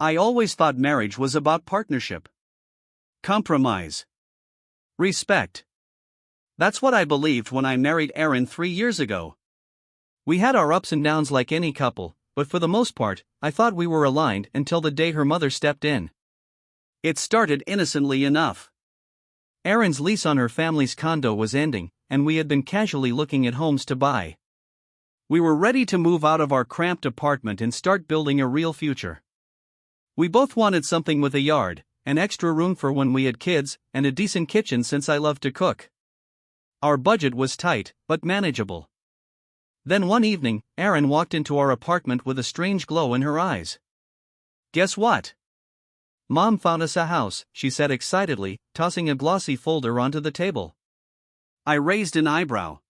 I always thought marriage was about partnership, compromise, respect. That's what I believed when I married Erin 3 years ago. We had our ups and downs like any couple, but for the most part, I thought we were aligned until the day her mother stepped in. It started innocently enough. Erin's lease on her family's condo was ending, and we had been casually looking at homes to buy. We were ready to move out of our cramped apartment and start building a real future. We both wanted something with a yard, an extra room for when we had kids, and a decent kitchen since I love to cook. Our budget was tight, but manageable. Then one evening, Erin walked into our apartment with a strange glow in her eyes. Guess what? Mom found us a house, she said excitedly, tossing a glossy folder onto the table. I raised an eyebrow.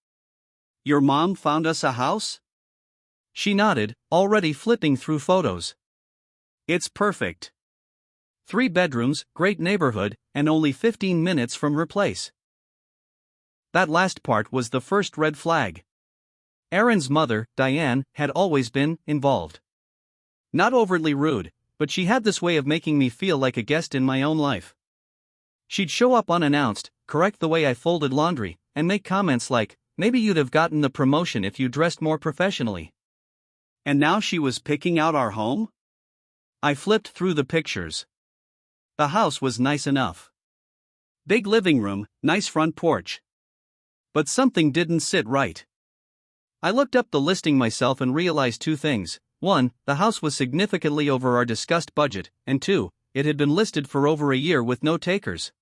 Your mom found us a house? She nodded, already flipping through photos. It's perfect. 3 bedrooms, great neighborhood, and only 15 minutes from her place. That last part was the first red flag. Erin's mother, Diane, had always been involved. Not overtly rude, but she had this way of making me feel like a guest in my own life. She'd show up unannounced, correct the way I folded laundry, and make comments like, "Maybe you'd have gotten the promotion if you dressed more professionally." And now she was picking out our home? I flipped through the pictures. The house was nice enough. Big living room, nice front porch. But something didn't sit right. I looked up the listing myself and realized 2 things. 1, the house was significantly over our discussed budget, and 2, it had been listed for over a year with no takers.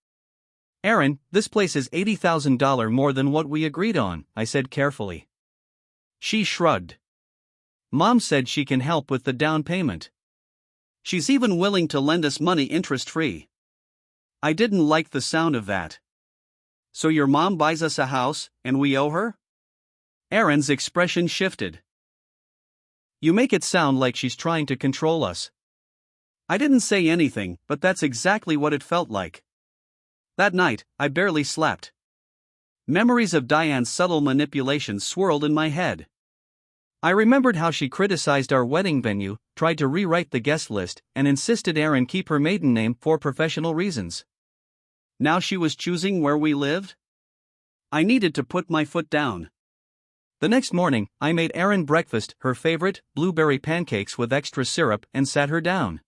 "Erin, this place is $80,000 more than what we agreed on," I said carefully. She shrugged. "Mom said she can help with the down payment. She's even willing to lend us money interest-free." I didn't like the sound of that. So your mom buys us a house, and we owe her? Erin's expression shifted. You make it sound like she's trying to control us. I didn't say anything, but that's exactly what it felt like. That night, I barely slept. Memories of Diane's subtle manipulations swirled in my head. I remembered how she criticized our wedding venue, tried to rewrite the guest list, and insisted Erin keep her maiden name for professional reasons. Now she was choosing where we lived? I needed to put my foot down. The next morning, I made Erin breakfast, her favorite, blueberry pancakes with extra syrup, and sat her down.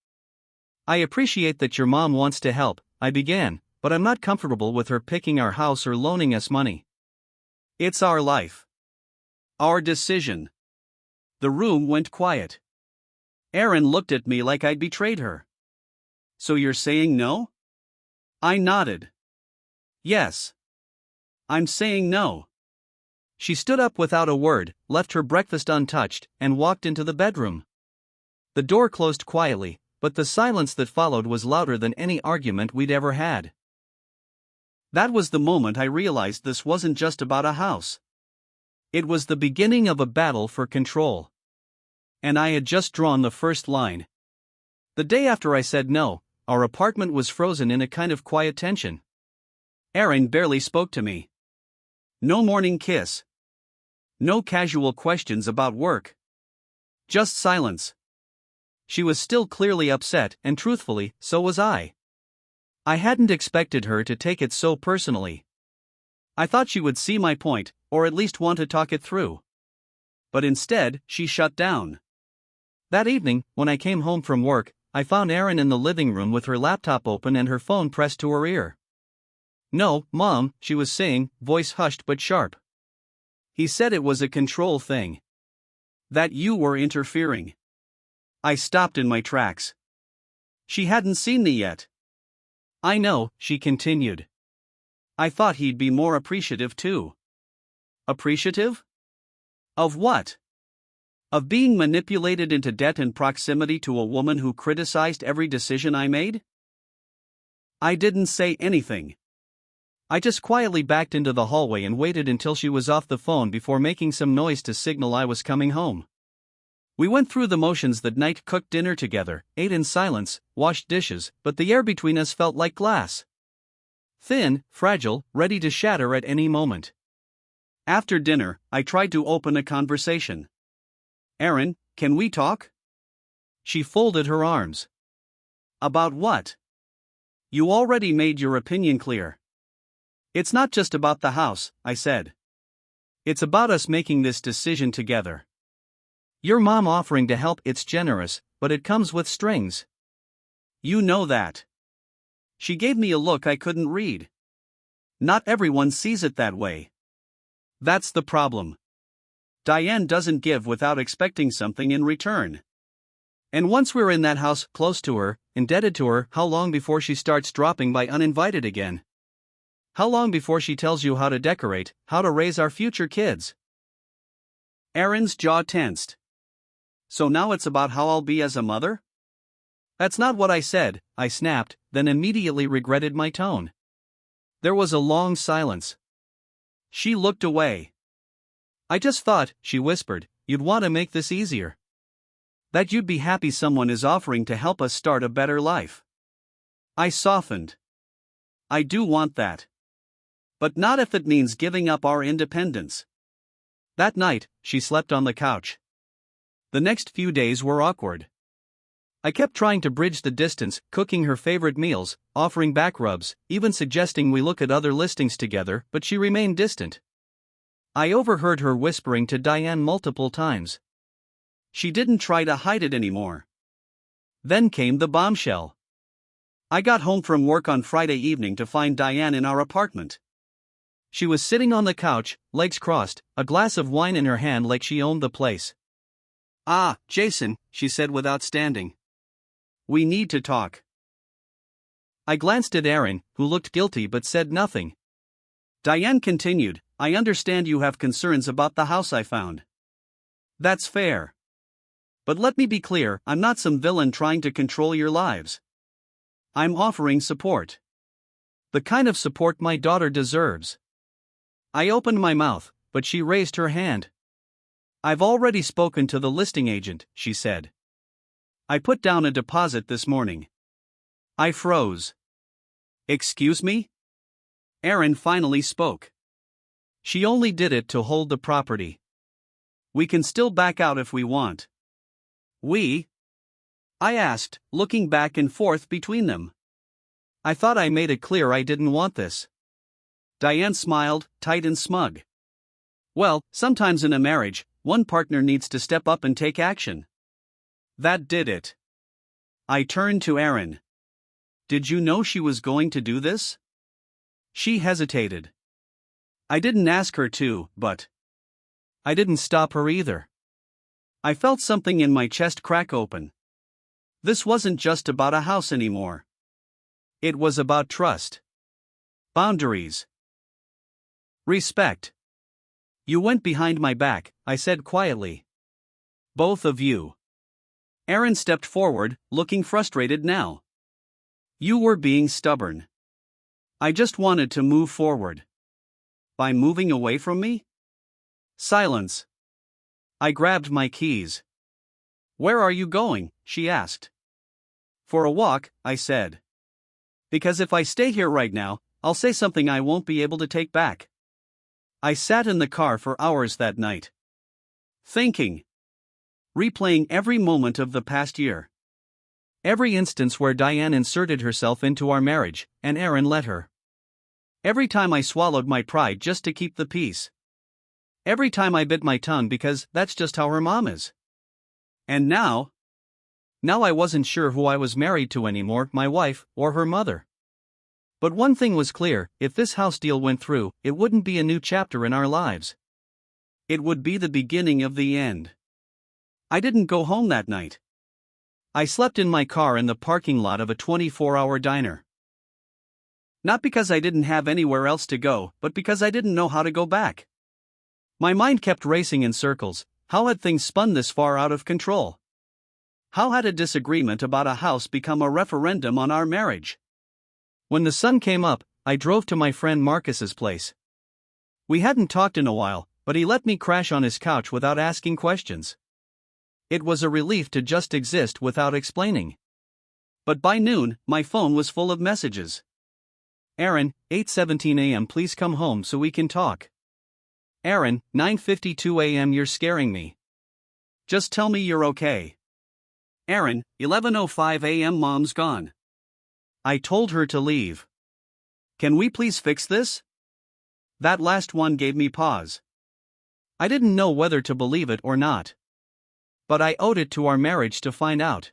"I appreciate that your mom wants to help," I began, "but I'm not comfortable with her picking our house or loaning us money." It's our life. Our decision. The room went quiet. Erin looked at me like I'd betrayed her. "So you're saying no?" I nodded. "Yes. I'm saying no." She stood up without a word, left her breakfast untouched, and walked into the bedroom. The door closed quietly, but the silence that followed was louder than any argument we'd ever had. That was the moment I realized this wasn't just about a house. It was the beginning of a battle for control. And I had just drawn the first line. The day after I said no, our apartment was frozen in a kind of quiet tension. Erin barely spoke to me. No morning kiss. No casual questions about work. Just silence. She was still clearly upset, and truthfully, so was I. I hadn't expected her to take it so personally. I thought she would see my point, or at least want to talk it through. But instead, she shut down. That evening, when I came home from work, I found Erin in the living room with her laptop open and her phone pressed to her ear. "No, Mom," she was saying, voice hushed but sharp. "He said it was a control thing. That you were interfering." I stopped in my tracks. She hadn't seen me yet. "I know," she continued. "I thought he'd be more appreciative too." Appreciative? Of what? Of being manipulated into debt and proximity to a woman who criticized every decision I made? I didn't say anything. I just quietly backed into the hallway and waited until she was off the phone before making some noise to signal I was coming home. We went through the motions that night, cooked dinner together, ate in silence, washed dishes, but the air between us felt like glass. Thin, fragile, ready to shatter at any moment. After dinner, I tried to open a conversation. "Erin, can we talk?" She folded her arms. About what? You already made your opinion clear. It's not just about the house, I said. It's about us making this decision together. Your mom offering to help, it's generous, but it comes with strings. You know that. She gave me a look I couldn't read. Not everyone sees it that way. That's the problem. Diane doesn't give without expecting something in return. And once we're in that house, close to her, indebted to her, how long before she starts dropping by uninvited again? How long before she tells you how to decorate, how to raise our future kids? Erin's jaw tensed. So now it's about how I'll be as a mother? That's not what I said, I snapped, then immediately regretted my tone. There was a long silence. She looked away. I just thought, she whispered, you'd want to make this easier. That you'd be happy someone is offering to help us start a better life. I softened. I do want that. But not if it means giving up our independence. That night, she slept on the couch. The next few days were awkward. I kept trying to bridge the distance, cooking her favorite meals, offering back rubs, even suggesting we look at other listings together, but she remained distant. I overheard her whispering to Diane multiple times. She didn't try to hide it anymore. Then came the bombshell. I got home from work on Friday evening to find Diane in our apartment. She was sitting on the couch, legs crossed, a glass of wine in her hand like she owned the place. Ah, Jason, she said without standing. We need to talk. I glanced at Erin, who looked guilty but said nothing. Diane continued, I understand you have concerns about the house I found. That's fair. But let me be clear, I'm not some villain trying to control your lives. I'm offering support. The kind of support my daughter deserves. I opened my mouth, but she raised her hand. I've already spoken to the listing agent, she said. I put down a deposit this morning. I froze. Excuse me? Erin finally spoke. She only did it to hold the property. We can still back out if we want. We? I asked, looking back and forth between them. I thought I made it clear I didn't want this. Diane smiled, tight and smug. Well, sometimes in a marriage, one partner needs to step up and take action. That did it. I turned to Erin. Did you know she was going to do this? She hesitated. I didn't ask her to, but I didn't stop her either. I felt something in my chest crack open. This wasn't just about a house anymore. It was about trust. Boundaries. Respect. You went behind my back, I said quietly. Both of you. Erin stepped forward, looking frustrated now. You were being stubborn. I just wanted to move forward. By moving away from me? Silence. I grabbed my keys. Where are you going? She asked. For a walk, I said. Because if I stay here right now, I'll say something I won't be able to take back. I sat in the car for hours that night. Thinking. Replaying every moment of the past year. Every instance where Diane inserted herself into our marriage, and Erin let her. Every time I swallowed my pride just to keep the peace. Every time I bit my tongue because that's just how her mom is. And now I wasn't sure who I was married to anymore, my wife or her mother. But one thing was clear, if this house deal went through, it wouldn't be a new chapter in our lives. It would be the beginning of the end. I didn't go home that night. I slept in my car in the parking lot of a 24-hour diner. Not because I didn't have anywhere else to go, but because I didn't know how to go back. My mind kept racing in circles. How had things spun this far out of control? How had a disagreement about a house become a referendum on our marriage? When the sun came up, I drove to my friend Marcus's place. We hadn't talked in a while, but he let me crash on his couch without asking questions. It was a relief to just exist without explaining. But by noon, my phone was full of messages. Erin, 8:17 a.m. Please come home so we can talk. Erin, 9:52 a.m. You're scaring me. Just tell me you're okay. Aaron, 11:05 a.m. Mom's gone. I told her to leave. Can we please fix this? That last one gave me pause. I didn't know whether to believe it or not. But I owed it to our marriage to find out.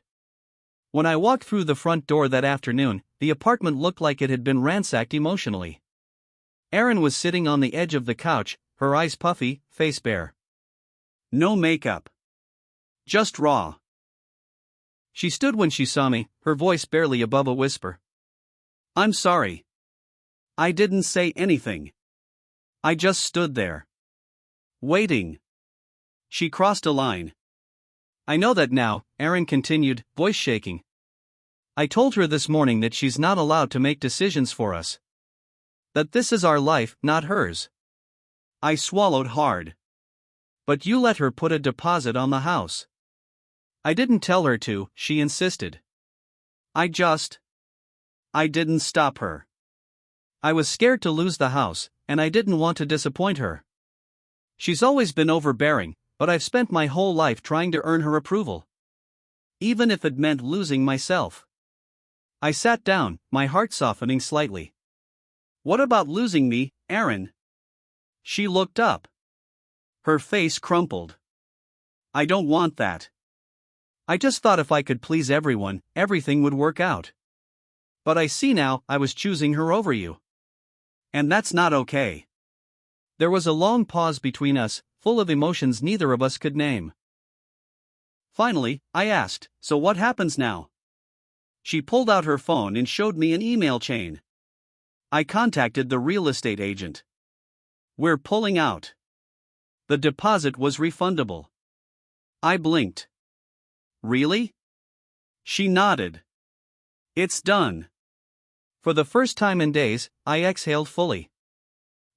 When I walked through the front door that afternoon, the apartment looked like it had been ransacked emotionally. Erin was sitting on the edge of the couch, her eyes puffy, face bare. No makeup. Just raw. She stood when she saw me, her voice barely above a whisper. I'm sorry. I didn't say anything. I just stood there. Waiting. She crossed a line. I know that now, Erin continued, voice shaking. I told her this morning that she's not allowed to make decisions for us. That this is our life, not hers. I swallowed hard. But you let her put a deposit on the house. I didn't tell her to, she insisted. I didn't stop her. I was scared to lose the house, and I didn't want to disappoint her. She's always been overbearing, but I've spent my whole life trying to earn her approval. Even if it meant losing myself. I sat down, my heart softening slightly. What about losing me, Erin? She looked up. Her face crumpled. I don't want that. I just thought if I could please everyone, everything would work out. But I see now I was choosing her over you. And that's not okay. There was a long pause between us, full of emotions neither of us could name. Finally, I asked, so what happens now? She pulled out her phone and showed me an email chain. I contacted the real estate agent. We're pulling out. The deposit was refundable. I blinked. Really? She nodded. It's done. For the first time in days, I exhaled fully.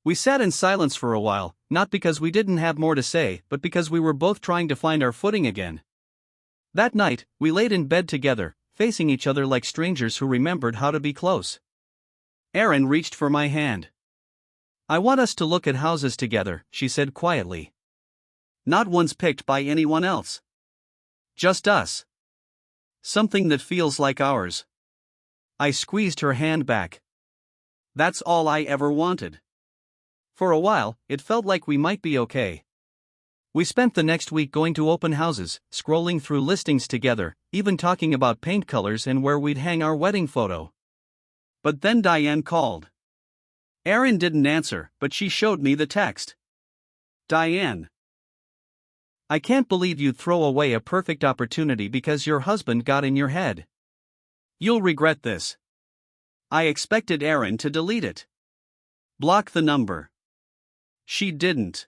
We sat in silence for a while, not because we didn't have more to say, but because we were both trying to find our footing again. That night, we laid in bed together, facing each other like strangers who remembered how to be close. Erin reached for my hand. I want us to look at houses together, she said quietly. Not ones picked by anyone else. Just us. Something that feels like ours. I squeezed her hand back. That's all I ever wanted. For a while, it felt like we might be okay. We spent the next week going to open houses, scrolling through listings together, even talking about paint colors and where we'd hang our wedding photo. But then Diane called. Erin didn't answer, but she showed me the text. Diane. I can't believe you'd throw away a perfect opportunity because your husband got in your head. You'll regret this. I expected Erin to delete it. Block the number. She didn't.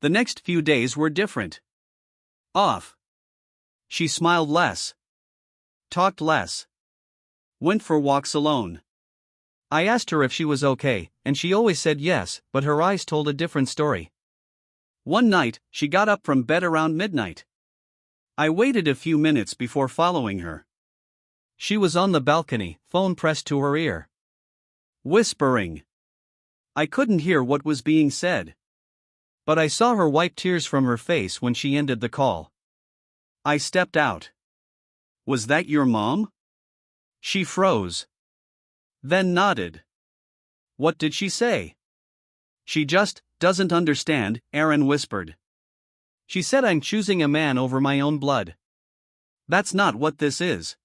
The next few days were different. Off. She smiled less. Talked less. Went for walks alone. I asked her if she was okay, and she always said yes, but her eyes told a different story. One night, she got up from bed around midnight. I waited a few minutes before following her. She was on the balcony, phone pressed to her ear. Whispering. I couldn't hear what was being said. But I saw her wipe tears from her face when she ended the call. I stepped out. Was that your mom? She froze. Then nodded. What did she say? She just doesn't understand, Erin whispered. She said I'm choosing a man over my own blood. That's not what this is.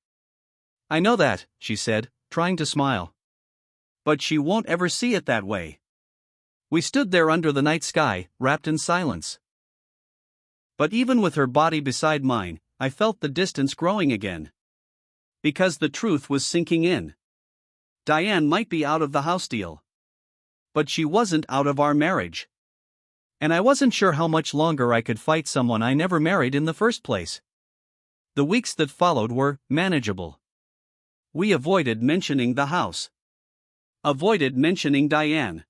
I know that, she said, trying to smile. But she won't ever see it that way. We stood there under the night sky, wrapped in silence. But even with her body beside mine, I felt the distance growing again. Because the truth was sinking in. Diane might be out of the house deal. But she wasn't out of our marriage. And I wasn't sure how much longer I could fight someone I never married in the first place. The weeks that followed were manageable. We avoided mentioning the house. Avoided mentioning Diane.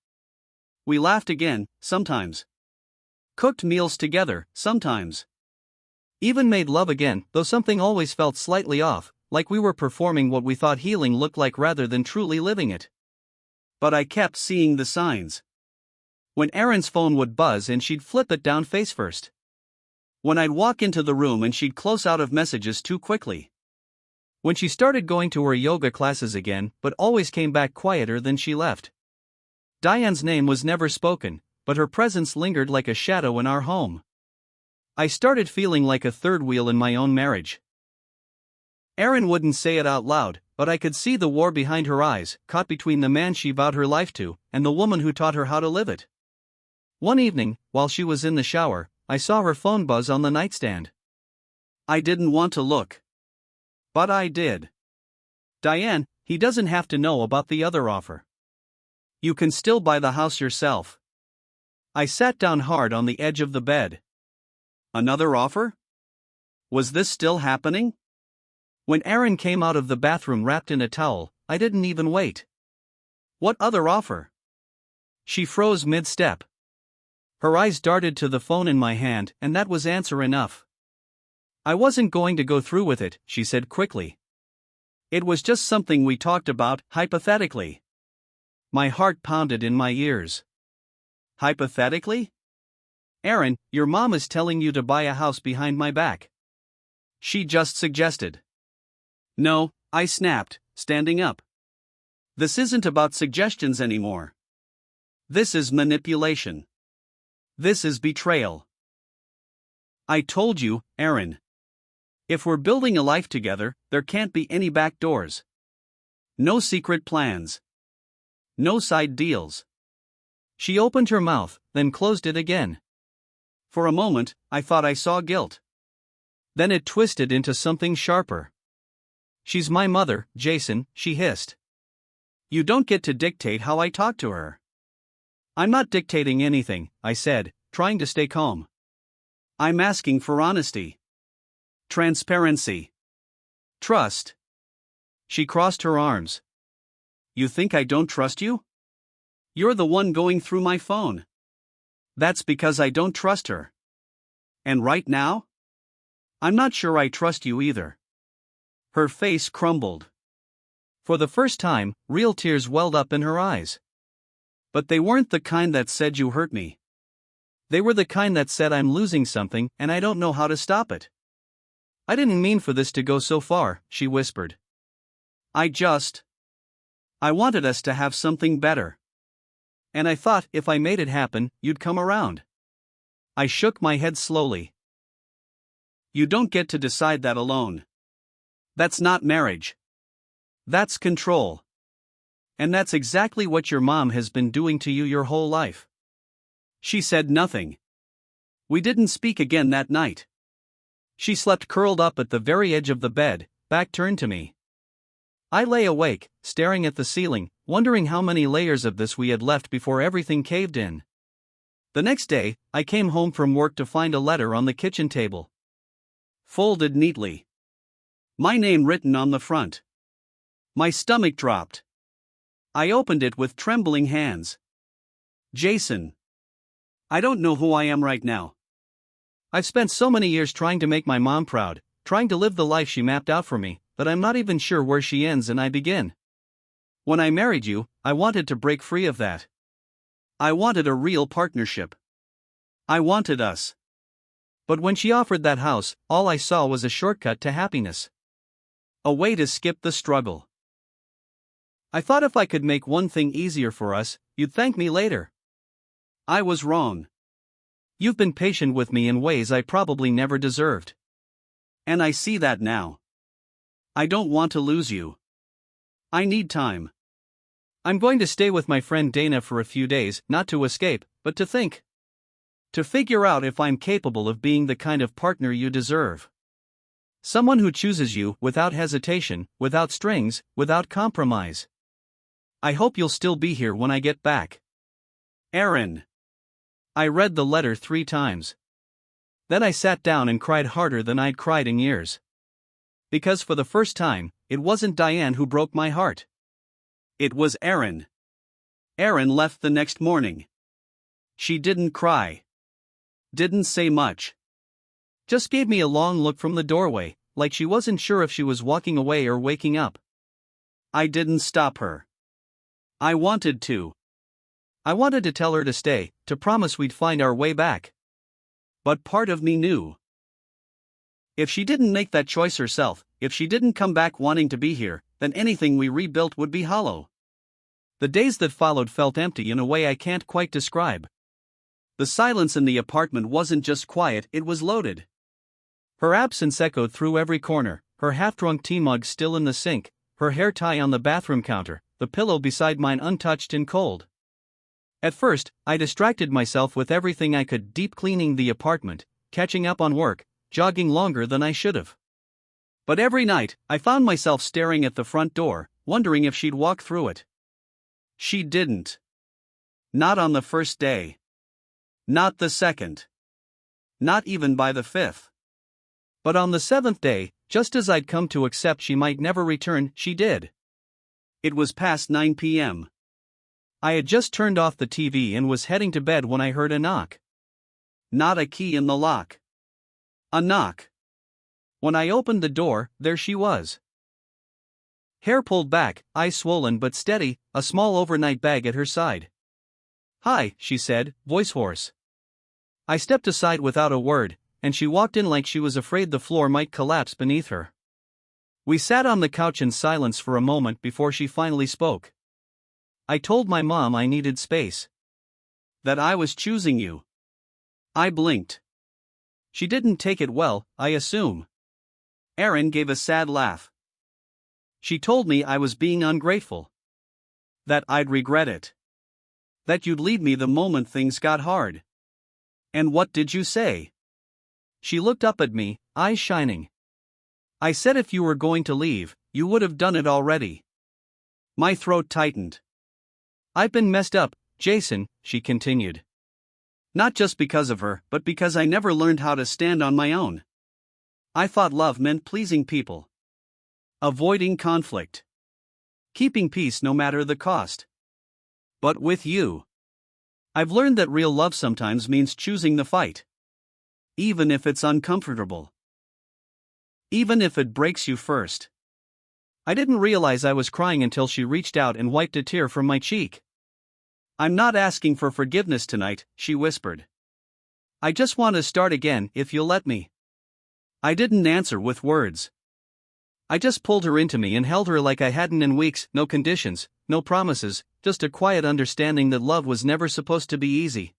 We laughed again, sometimes. Cooked meals together, sometimes. Even made love again, though something always felt slightly off, like we were performing what we thought healing looked like rather than truly living it. But I kept seeing the signs. When Erin's phone would buzz and she'd flip it down face first. When I'd walk into the room and she'd close out of messages too quickly. When she started going to her yoga classes again, but always came back quieter than she left. Diane's name was never spoken, but her presence lingered like a shadow in our home. I started feeling like a third wheel in my own marriage. Erin wouldn't say it out loud, but I could see the war behind her eyes, caught between the man she vowed her life to, and the woman who taught her how to live it. One evening, while she was in the shower, I saw her phone buzz on the nightstand. I didn't want to look. But I did. Diane, he doesn't have to know about the other offer. You can still buy the house yourself. I sat down hard on the edge of the bed. Another offer? Was this still happening? When Erin came out of the bathroom wrapped in a towel, I didn't even wait. What other offer? She froze mid-step. Her eyes darted to the phone in my hand, and that was answer enough. I wasn't going to go through with it, she said quickly. It was just something we talked about, hypothetically. My heart pounded in my ears. Hypothetically? Erin, your mom is telling you to buy a house behind my back. She just suggested. No, I snapped, standing up. This isn't about suggestions anymore. This is manipulation. This is betrayal. I told you, Erin. If we're building a life together, there can't be any back doors. No secret plans. No side deals. She opened her mouth, then closed it again. For a moment, I thought I saw guilt. Then it twisted into something sharper. She's my mother, Jason, she hissed. You don't get to dictate how I talk to her. I'm not dictating anything, I said, trying to stay calm. I'm asking for honesty. Transparency. Trust. She crossed her arms. You think I don't trust you? You're the one going through my phone. That's because I don't trust her. And right now? I'm not sure I trust you either. Her face crumbled. For the first time, real tears welled up in her eyes. But they weren't the kind that said you hurt me. They were the kind that said I'm losing something and I don't know how to stop it. I didn't mean for this to go so far, she whispered. I wanted us to have something better. And I thought if I made it happen, you'd come around. I shook my head slowly. You don't get to decide that alone. That's not marriage. That's control. And that's exactly what your mom has been doing to you your whole life. She said nothing. We didn't speak again that night. She slept curled up at the very edge of the bed, back turned to me. I lay awake, staring at the ceiling, wondering how many layers of this we had left before everything caved in. The next day, I came home from work to find a letter on the kitchen table. Folded neatly. My name written on the front. My stomach dropped. I opened it with trembling hands. Jason. I don't know who I am right now. I've spent so many years trying to make my mom proud, trying to live the life she mapped out for me, that I'm not even sure where she ends and I begin. When I married you, I wanted to break free of that. I wanted a real partnership. I wanted us. But when she offered that house, all I saw was a shortcut to happiness. A way to skip the struggle. I thought if I could make one thing easier for us, you'd thank me later. I was wrong. You've been patient with me in ways I probably never deserved. And I see that now. I don't want to lose you. I need time. I'm going to stay with my friend Dana for a few days, not to escape, but to think. To figure out if I'm capable of being the kind of partner you deserve. Someone who chooses you without hesitation, without strings, without compromise. I hope you'll still be here when I get back. Erin. I read the letter 3 times. Then I sat down and cried harder than I'd cried in years. Because for the first time, it wasn't Diane who broke my heart. It was Erin. Erin left the next morning. She didn't cry. Didn't say much. Just gave me a long look from the doorway, like she wasn't sure if she was walking away or waking up. I didn't stop her. I wanted to. I wanted to tell her to stay, to promise we'd find our way back. But part of me knew. If she didn't make that choice herself, if she didn't come back wanting to be here, then anything we rebuilt would be hollow. The days that followed felt empty in a way I can't quite describe. The silence in the apartment wasn't just quiet, it was loaded. Her absence echoed through every corner, her half-drunk tea mug still in the sink, her hair tie on the bathroom counter, the pillow beside mine untouched and cold. At first, I distracted myself with everything I could: deep cleaning the apartment, catching up on work, jogging longer than I should have. But every night, I found myself staring at the front door, wondering if she'd walk through it. She didn't. Not on the first day. Not the second. Not even by the fifth. But on the seventh day, just as I'd come to accept she might never return, she did. It was past 9 p.m. I had just turned off the TV and was heading to bed when I heard a knock. Not a key in the lock. A knock. When I opened the door, there she was. Hair pulled back, eyes swollen but steady, a small overnight bag at her side. "Hi," she said, voice hoarse. I stepped aside without a word, and she walked in like she was afraid the floor might collapse beneath her. We sat on the couch in silence for a moment before she finally spoke. "I told my mom I needed space. That I was choosing you." I blinked. She didn't take it well, I assume. Erin gave a sad laugh. "She told me I was being ungrateful. That I'd regret it. That you'd leave me the moment things got hard." "And what did you say?" She looked up at me, eyes shining. "I said if you were going to leave, you would have done it already." My throat tightened. "I've been messed up, Jason," she continued. "Not just because of her, but because I never learned how to stand on my own. I thought love meant pleasing people. Avoiding conflict. Keeping peace no matter the cost. But with you, I've learned that real love sometimes means choosing the fight. Even if it's uncomfortable. Even if it breaks you first." I didn't realize I was crying until she reached out and wiped a tear from my cheek. "I'm not asking for forgiveness tonight," she whispered. "I just want to start again, if you'll let me." I didn't answer with words. I just pulled her into me and held her like I hadn't in weeks, no conditions, no promises, just a quiet understanding that love was never supposed to be easy.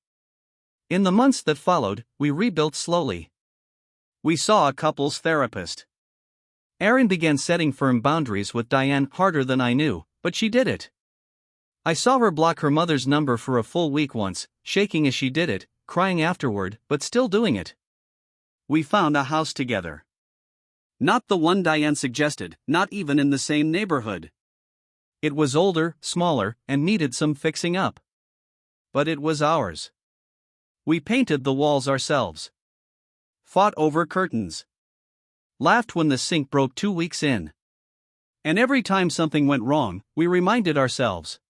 In the months that followed, we rebuilt slowly. We saw a couples therapist. Erin began setting firm boundaries with Diane, harder than I knew, but she did it. I saw her block her mother's number for a full week once, shaking as she did it, crying afterward, but still doing it. We found a house together. Not the one Diane suggested, not even in the same neighborhood. It was older, smaller, and needed some fixing up. But it was ours. We painted the walls ourselves. Fought over curtains. Laughed when the sink broke 2 weeks in. And every time something went wrong, we reminded ourselves.